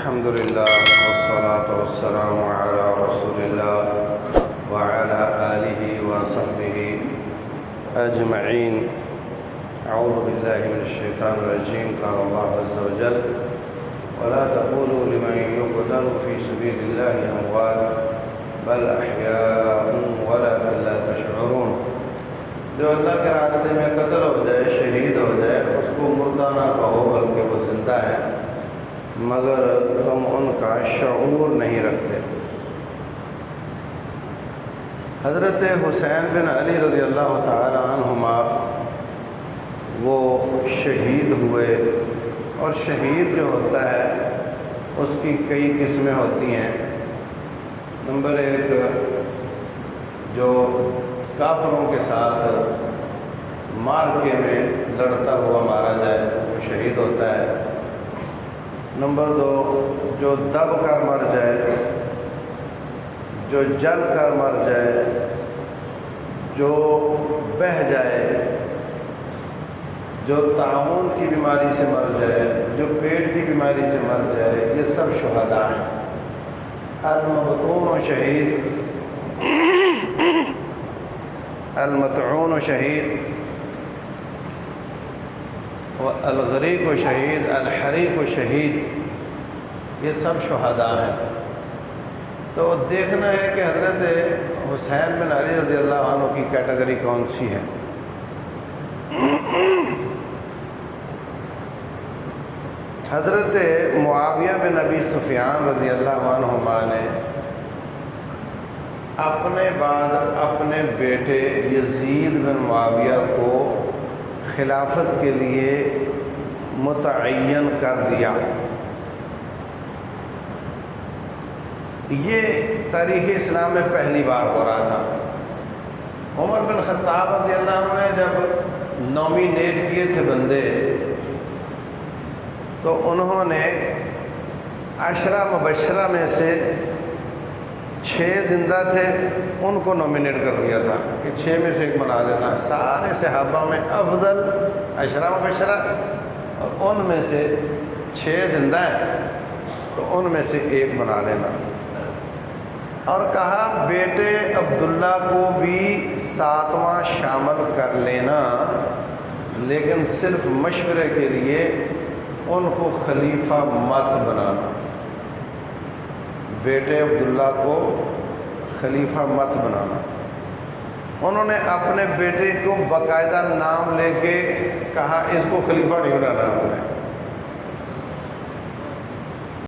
الحمد لله والصلاة والسلام على رسول الله وعلى آله وصحبه أجمعين. أعوذ بالله من الشيطان الرجيم. قال الله عز وجل: ولا تقولوا لمن يقتل في سبيل الله أموات بل أحياء ولكن لا تشعرون. جو اللہ کے راستے میں قتل ہو جائے، شہید ہو جائے، اس کو مردہ نہ کہو بلکہ وہ زندہ ہے، مگر تم ان کا شعور نہیں رکھتے. حضرت حسین بن علی رضی اللہ تعالی عنہما وہ شہید ہوئے، اور شہید جو ہوتا ہے اس کی کئی قسمیں ہوتی ہیں. نمبر ایک، جو کافروں کے ساتھ مارکے میں لڑتا ہوا مارا جائے وہ شہید ہوتا ہے. نمبر دو، جو دب کر مر جائے، جو جل کر مر جائے، جو بہہ جائے، جو طاعون کی بیماری سے مر جائے، جو پیٹ کی بیماری سے مر جائے، یہ سب شہداء ہیں. المبتون و شہید، المطعون و شہید، الغریق و شہید، الحریق و شہید، یہ سب شہداء ہیں. تو دیکھنا ہے کہ حضرت حسین بن علی رضی اللہ عنہ کی کیٹیگری کون سی ہے. حضرت معاویہ بن ابی سفیان رضی اللہ عنہما نے اپنے بعد اپنے بیٹے یزید بن معاویہ کو خلافت کے لیے متعین کر دیا. یہ تاریخ اسلام میں پہلی بار ہو رہا تھا. عمر بن خطاب رضی اللہ عنہ نے جب نومینیٹ کیے تھے بندے، تو انہوں نے 10 مبشرہ میں سے 6 زندہ تھے، ان کو نومینیٹ کر دیا تھا کہ 6 میں سے ایک بنا لینا. سارے صحابہ میں افضل 10 مبشرہ، اور ان میں سے 6 زندہ ہیں تو ان میں سے ایک بنا لینا. اور کہا بیٹے عبداللہ کو بھی 7واں شامل کر لینا، لیکن صرف مشورے کے لیے ان کو خلیفہ مت بنانا. بیٹے عبداللہ کو خلیفہ مت بنانا. انہوں نے اپنے بیٹے کو باقاعدہ نام لے کے کہا اس کو خلیفہ نہیں بنانا.